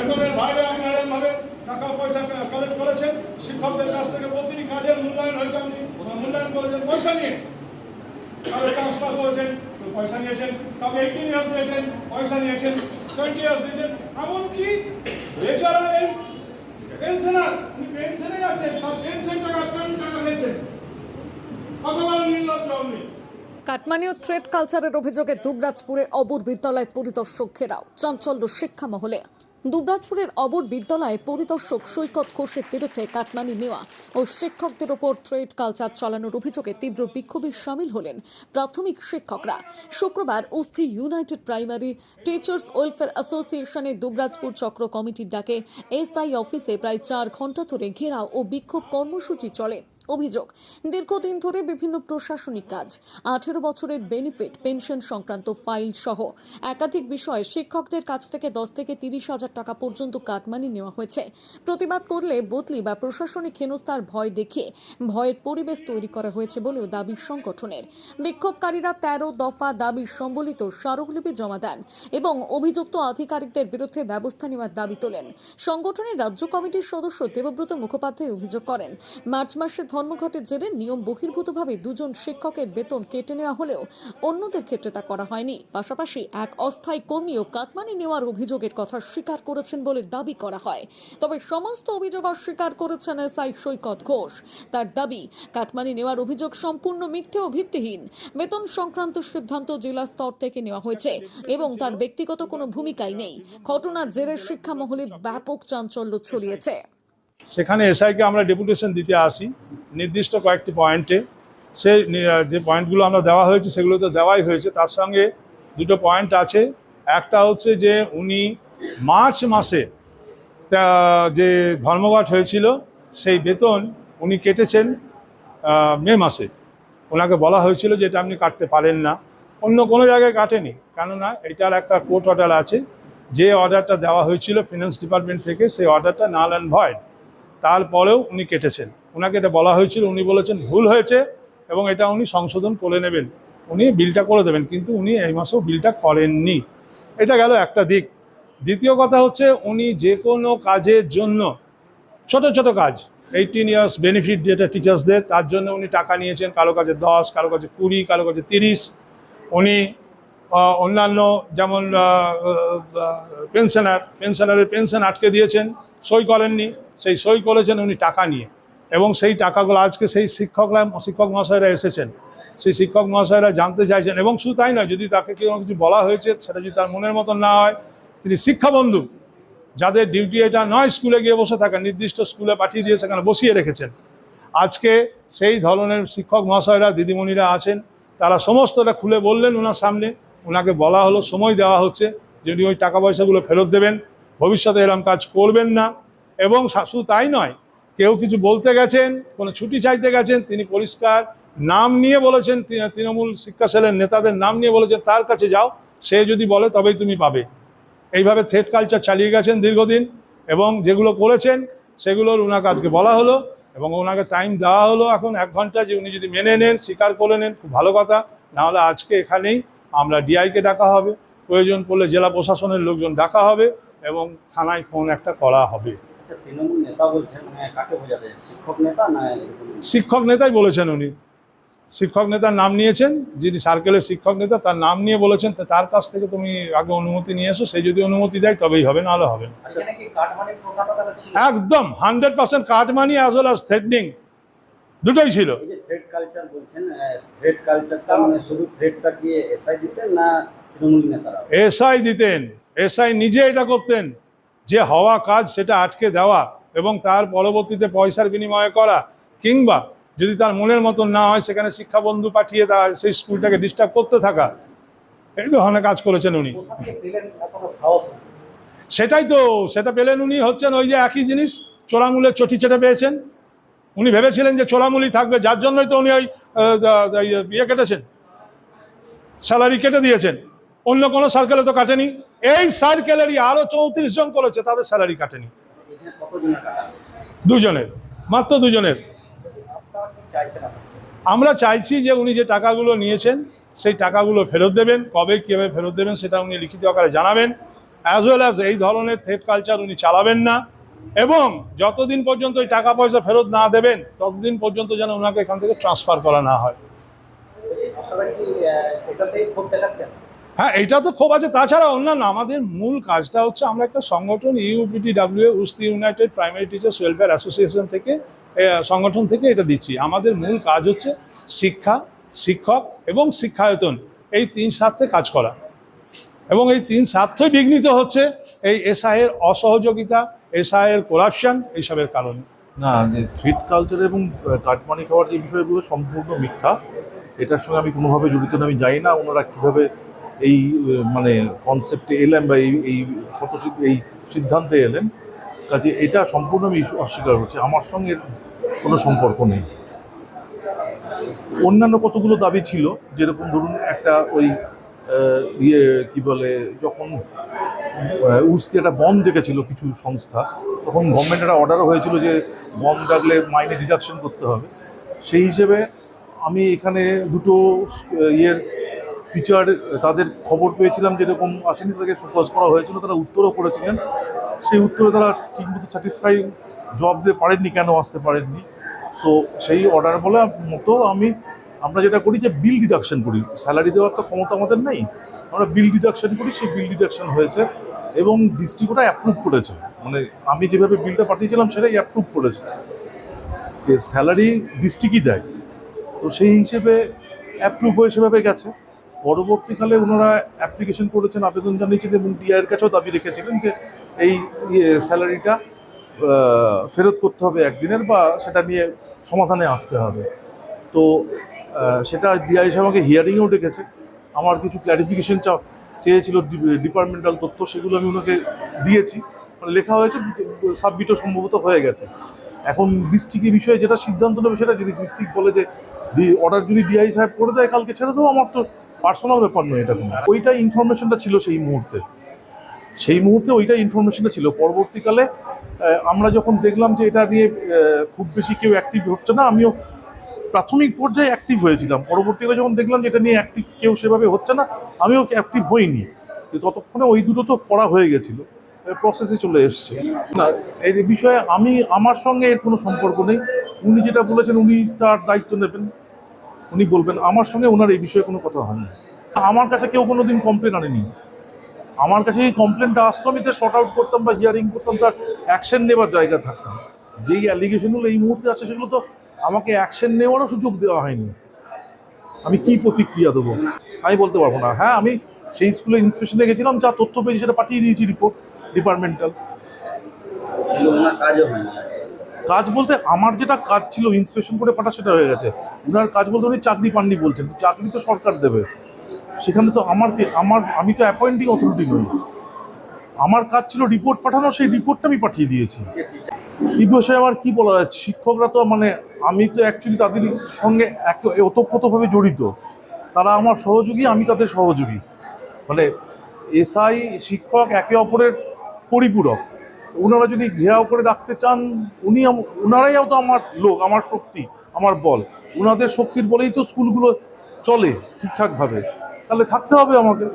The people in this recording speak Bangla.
বেতনের বাইরে অন্যান্যভাবে টাকা পয়সা কালেক্ট করেছেন, শিক্ষকদের কাছ থেকে প্রতিটি কাজের মূল্যায়ন হয়েছে, আপনি মূল্যায়ন করেছেন পয়সা নিয়ে, কারো ট্রান্সফার করেছেন পয়সা নিয়েছেন, কাউকে 18 ইয়ার্স দিয়েছেন পয়সা নিয়েছেন, 20 ইয়ার্স দিয়েছেন, এমনকি লেকচারার এই পেনশনার উনি পেনশনে আছেন, তার পেনশন টাকা নিয়েছেন, কতবার নির্লজ্জ আপনি। কাটমানি ও থ্রেড কালচারের অভিযোগে দুবরাজপুরে অবর বিদ্যালয় পরিদর্শক ঘেরাও, চাঞ্চল্য শিক্ষা মহলে। দুবরাজপুরের অবর বিদ্যালয়ে পরিদর্শক সৈকত ঘোষের বিরুদ্ধে কাটমানি নেওয়া ও শিক্ষকদের ওপর থ্রেড কালচার চালানোর অভিযোগে তীব্র বিক্ষোভে সামিল হলেন প্রাথমিক শিক্ষকরা। শুক্রবার অস্থি ইউনাইটেড প্রাইমারি টিচার্স ওয়েলফেয়ার অ্যাসোসিয়েশনের দুবরাজপুর চক্র কমিটির ডাকে এসআই অফিসে প্রায় 4 ঘণ্টা ধরে ঘেরাও ও বিক্ষোভ কর্মসূচি চলে। অভিযোগ, দীর্ঘদিন ধরে বিভিন্ন প্রশাসনিক কাজ, 18 বছরের বেনিফিট পেনশন সংক্রান্ত ফাইল সহ একাধিক বিষয়ে শিক্ষকদের কাছ থেকে 10 থেকে 30 হাজার টাকা পর্যন্ত কাটমানি নেওয়া হয়েছে। প্রতিবাদ করলে বদলি বা প্রশাসনিক হেনস্থার ভয় দেখিয়ে ভয়ের পরিবেশ তৈরি করা হয়েছে বলেও দাবি সংগঠনের। বিক্ষোভকারীরা 13 দফা দাবি সম্বলিত স্মারকলিপি জমা দেন এবং অভিযুক্ত আধিকারিকদের বিরুদ্ধে ব্যবস্থা নেওয়ার দাবি তোলেন। সংগঠনের রাজ্য কমিটির সদস্য দেবব্রত মুখোপাধ্যায় অভিযোগ করেন, মার্চ মাসে ধর্মঘটের জেরে নিয়ম বহির্ভূতভাবে 2 জন শিক্ষকের বেতন কেটে নেওয়া হলেও অন্যদের ক্ষেত্রে তা করা হয়নি। পাশাপাশি এক অস্থায়ী কর্মীও কাটমানি নেওয়ার অভিযোগের কথা স্বীকার করেছেন বলে দাবি করা হয়। তবে সমস্ত অভিযোগ অস্বীকার করেছেন এসআই সৈকত ঘোষ। তার দাবি, কাটমানি নেওয়ার অভিযোগ সম্পূর্ণ মিথ্যে ও ভিত্তিহীন। বেতন সংক্রান্ত সিদ্ধান্ত জেলা স্তর থেকে নেওয়া হয়েছে এবং তার ব্যক্তিগত কোনো ভূমিকাই নেই। ঘটনার জেরে শিক্ষা মহলে ব্যাপক চাঞ্চল্য ছড়িয়েছে। সেখানে এসআইকে আমরা ডেপুটেশন দিতে আসি নির্দিষ্ট কয়েকটি পয়েন্টে। সেই যে পয়েন্টগুলো আমরা দেওয়া হয়েছে সেগুলো তো দেওয়াই হয়েছে, তার সঙ্গে 2টো পয়েন্ট আছে। একটা হচ্ছে যে উনি মার্চ মাসে যে ধর্মঘট হয়েছিল সেই বেতন উনি কেটেছেন মে মাসে। ওনাকে বলা হয়েছিল যে এটা আপনি কাটতে পারেন না, অন্য কোনো জায়গায় কাটেনি, কেননা এটার একটা কোর্ট অর্ডার আছে। যে অর্ডারটা দেওয়া হয়েছিল ফিনান্স ডিপার্টমেন্ট থেকে সেই অর্ডারটা নাল অ্যান্ড ভয়েড, তারপরেও উনি কেটেছেন। ওনাকে এটা বলা হয়েছিল, উনি বলেছেন ভুল হয়েছে এবং এটা উনি সংশোধন করে নেবেন, উনি বিলটা করে দেবেন, কিন্তু উনি এই মাসেও বিলটা করেননি। এটা গেল একটা দিক। দ্বিতীয় কথা হচ্ছে উনি যে কোনো কাজের জন্য ছোট ছোট কাজ 18 ইয়ার্স বেনিফিট যেটা টিচার্সদের, তার জন্য উনি টাকা নিয়েছেন, কারো কাছে 10, কারো কাছে 20, কারো কাছে 30। উনি অন্যান্য যেমন পেনশনারের পেনশন আটকে দিয়েছেন, সই করেননি, সেই সই করেছেন উনি টাকা নিয়ে। এবং সেই টাকাগুলো আজকে সেই শিক্ষক মহাশয়রা এসেছেন, সেই শিক্ষক মহাশয়রা জানতে চাইছেন। এবং শুধু তাই নয়, যদি তাকে কেউ কিছু বলা হয়েছে সেটা যদি তার মনের মতন না হয়, তিনি শিক্ষাবন্ধু যাদের ডিউটি এটা নয় স্কুলে গিয়ে বসে থাকা, নির্দিষ্ট স্কুলে পাঠিয়ে দিয়ে সেখানে বসিয়ে রেখেছেন। আজকে সেই ধরনের শিক্ষক মহাশয়রা দিদিমণিরা আছেন, তারা সমস্তটা খুলে বললেন ওনার সামনে। ওনাকে বলা হলো, সময় দেওয়া হচ্ছে যে উনি ওই টাকা পয়সাগুলো ফেরত দেবেন, ভবিষ্যতে এরকম কাজ করবেন না। এবং শুধু তাই নয়, কেউ কিছু বলতে গেছেন, কোনো ছুটি চাইতে গেছেন, তিনি পরিষ্কার নাম নিয়ে বলেছেন, তৃণমূল শিক্ষা সেলের নেতাদের নাম নিয়ে বলেছেন তার কাছে যাও, সে যদি বলে তবেই তুমি পাবে। এইভাবে থ্রেড কালচার চালিয়ে গেছেন দীর্ঘদিন, এবং যেগুলো করেছেন সেগুলোর ওনাকে আজকে বলা হলো এবং ওনাকে টাইম দেওয়া হলো এখন 1 ঘন্টা, যে উনি যদি মেনে নেন, স্বীকার করে নেন, খুব ভালো কথা। নাহলে আজকে এখানেই আমরা ডিআইকে ডাকা হবে, প্রয়োজন পড়লে জেলা প্রশাসনের লোকজন ডাকা হবে এবং থানায় ফোন একটা করা হবে। তৃণমূল নেতা বলছেন, মানে কাকে বোঝাতে, শিক্ষক নেতা না? শিক্ষক নেতাই বলেছেন, উনি শিক্ষক নেতার নাম নিয়েছেন, যিনি সার্কেলের শিক্ষক নেতা তার নাম নিয়ে বলেছেন, তার কাছ থেকে তুমি আগে অনুমতি নিয়ে এসো, সে যদি অনুমতি দেয় তবেই হবে, নাহলে হবে না। একদম 100% cut money as well as threatening দুটোই ছিল। থ্রেড কালচার বলছেন, থ্রেড কালচারটা মানে শুধু থ্রেডটা কি এসআই দিতেন না তৃণমূল নেতারা? এসআই দিতেন, এসআই নিজে এটা করতেন, যে হওয়া কাজ সেটা আটকে দেওয়া এবং তার পরবর্তীতে পয়সার বিনিময়ে করা, কিংবা যদি তার মনের মতন না হয় সেখানে শিক্ষাবন্ধু পাঠিয়ে তার সেই স্কুলটাকে ডিস্টার্ব করতে থাকা, এই ধরনের কাজ করেছেন উনি। সেটাই তো, সেটা পেলেন উনি হচ্ছেন ওই যে একই জিনিস, চোরামূলের চটি চেটে পেয়েছেন। উনি ভেবেছিলেন যে চোরামূলই থাকবে, যার জন্যই তো উনি ওই ইয়ে কেটেছেন, স্যালারি কেটে দিয়েছেন। অন্য কোনো সার্কেলে তো কাটেনি, এই সার্কেলেরই আরো 34 জন করেছে, তাদের স্যালারি কাটেনি। 2 জনের, মাত্র 2 জনের। আমরা চাইছি যে উনি যে টাকাগুলো নিয়েছেন সেই টাকাগুলো ফেরত দেবেন, কবে কীভাবে ফেরত দেবেন সেটা উনি লিখিত আকারে জানাবেন। অ্যাজ ওয়েল অ্যাজ এই ধরনের থ্রেট কালচার উনি চালাবেন না, এবং যতদিন পর্যন্ত ওই টাকা পয়সা ফেরত না দেবেন ততদিন পর্যন্ত যেন ওনাকে এখান থেকে ট্রান্সফার করা না হয়। আপনারা কি এটাতেই ক্ষোভ দেখাচ্ছেন? হ্যাঁ, এটা তো খুব আছে। তাছাড়া অন্যান্য আমাদের মূল কাজটা হচ্ছে আমরা একটা সংগঠন ইউপিটিডব্লিউ উস্তি united primary teachers welfare association থেকে সংগঠন থেকে এটা দিচ্ছি। আমাদের মূল কাজ হচ্ছে শিক্ষা, শিক্ষক এবং শিক্ষায়তন, এই তিন স্বার্থে কাজ করা, এবং এই তিন স্বার্থই বিঘ্নিত হচ্ছে এই এসআইয়ের অসহযোগিতা, এসআইয়ের করাপশন, এইসবের কারণে। না, যে থ্রেট কালচার এবং কাটমানি খাওয়ার যে বিষয়গুলো সম্পূর্ণ মিথ্যা। এটার সঙ্গে আমি কোনোভাবে জড়িত না। আমি জানি না ওনারা কীভাবে এই মানে কনসেপ্টে এলেন বা এই এই সিদ্ধান্তে এলেন। কাজে এটা সম্পূর্ণ আমি অস্বীকার করছি। আমার সঙ্গে কোনো সম্পর্ক নেই। অন্যান্য কতগুলো দাবি ছিল, যেরকম ধরুন একটা ওই কি বলে, যখন উস্তি একটা বন্ধ ডেকেছিল কিছু সংস্থা, তখন গভর্নমেন্ট একটা অর্ডারও হয়েছিল যে বন্ধ ডাকলে মাইনে ডিডাকশন করতে হবে। সেই হিসেবে আমি এখানে দুটো টিচার তাদের খবর পেয়েছিলাম যেরকম আসেনি, তাদেরকে শোকজ করা হয়েছিল, তারা উত্তরও করেছিলেন। সেই উত্তরে তারা ঠিকমতো স্যাটিসফাই জবাব দিতে পারেননি, কেন আসতে পারেননি। তো সেই অর্ডার বলে মতো আমরা যেটা করি যে বিল ডিডাকশন করি। স্যালারি দেওয়ার তো ক্ষমতা আমাদের নেই, আমরা বিল ডিডাকশন করি। সেই বিল ডিডাকশন হয়েছে এবং ডিস্ট্রিক্ট ওটা অ্যাপ্রুভ করেছে। মানে আমি যেভাবে বিলটা পাঠিয়েছিলাম সেটাই অ্যাপ্রুভ করেছে। স্যালারি ডিস্ট্রিক্টই দেয়, তো সেই হিসেবে অ্যাপ্রুভ হয়ে সেভাবে গেছে। পরবর্তীকালে ওনারা অ্যাপ্লিকেশন করেছেন, আবেদন জানিয়েছেন এবং ডিআইয়ের কাছেও দাবি রেখেছিলেন যে এই স্যালারিটা ফেরত করতে হবে একদিনের, বা সেটা নিয়ে সমাধানে আসতে হবে। তো সেটা ডিআই সাহেব আমাকে হিয়ারিংয়েও ডেকেছে। আমার কিছু ক্ল্যারিফিকেশন চেয়েছিল, ডিপার্টমেন্টাল তথ্য, সেগুলো আমি ওনাকে দিয়েছি। মানে লেখা হয়েছে, সাবমিটও সম্ভবত হয়ে গেছে। এখন ডিস্ট্রিক্টের বিষয়ে যেটা সিদ্ধান্ত নেবে সেটা, যদি ডিস্ট্রিক্ট বলে যে অর্ডার যদি ডিআই সাহেব করে দেয় কালকে ছেড়ে দেবো, আমার তো পার্সোনাল ব্যাপার নয় এটা কোনো। ওইটা ইনফরমেশনটা ছিল সেই মুহূর্তে ওইটা ইনফরমেশনটা ছিল। পরবর্তীকালে আমরা যখন দেখলাম যে এটা নিয়ে খুব বেশি কেউ অ্যাক্টিভ হচ্ছে না, আমিও প্রাথমিক পর্যায়ে অ্যাক্টিভ হয়েছিলাম। পরবর্তীকালে যখন দেখলাম যে এটা নিয়ে অ্যাক্টিভ কেউ সেভাবে হচ্ছে না, আমিও অ্যাক্টিভ হইনি। ততক্ষণে ওই দুটো তো করা হয়ে গেছিলো, প্রসেসে চলে এসছে। না, এই বিষয়ে আমার সঙ্গে এর কোনো সম্পর্ক নেই। উনি যেটা বলেছেন উনি তার দায়িত্ব নেবেন, উনি বলবেন। আমার সঙ্গে ওনার এই বিষয়ে কোনো কথা হয়নি। আমার কাছে কেউ কোনো দিন কমপ্লেন আনেনি। আমার কাছে এই কমপ্লেনটা আসতো, আমি তার শর্ট আউট করতাম বা হিয়ারিং করতাম, তার অ্যাকশন নেবার জায়গা থাকতাম। যেই অ্যালিগেশনগুলো এই মুহূর্তে আছে সেগুলো তো আমাকে অ্যাকশন নেওয়ারও সুযোগ দেওয়া হয়নি। আমি কি প্রতিক্রিয়া দেবো আমি বলতে পারবো না। হ্যাঁ, আমি সেই স্কুলে ইন্সপেকশনে গেছিলাম, যা তথ্য পেয়েছি সেটা পাঠিয়ে দিয়েছি, রিপোর্ট ডিপার্টমেন্টাল। কাজ বলতে আমার যেটা কাজ ছিল ইন্সপেকশন করে পাঠা, সেটা হয়ে গেছে। ওনার কাজ বলতে উনি চাকরি পাননি বলছেন। চাকরি তো সরকার দেবে, সেখানে তো আমি তো অ্যাপয়েন্টিং অথরিটি নই। আমার কাজ ছিল রিপোর্ট পাঠানো, সেই রিপোর্টটা আমি পাঠিয়ে দিয়েছি। এই বিষয়ে আমার কি বলা যাচ্ছে, শিক্ষকরা তো মানে আমি তো অ্যাকচুয়ালি তাদের সঙ্গে ওতপ্রোতভাবে জড়িত। তারা আমার সহযোগী, আমি তাদের সহযোগী। মানে এসআই শিক্ষক একে অপরের পরিপূরক। ওনারা যদি ঘেরাও করে রাখতে চান, ওনারাই তো আমার লোক, আমার শক্তি, আমার বল। ওনাদের শক্তির বলেই তো স্কুলগুলো চলে ঠিকঠাকভাবে, তাহলে থাকতে হবে আমাকে।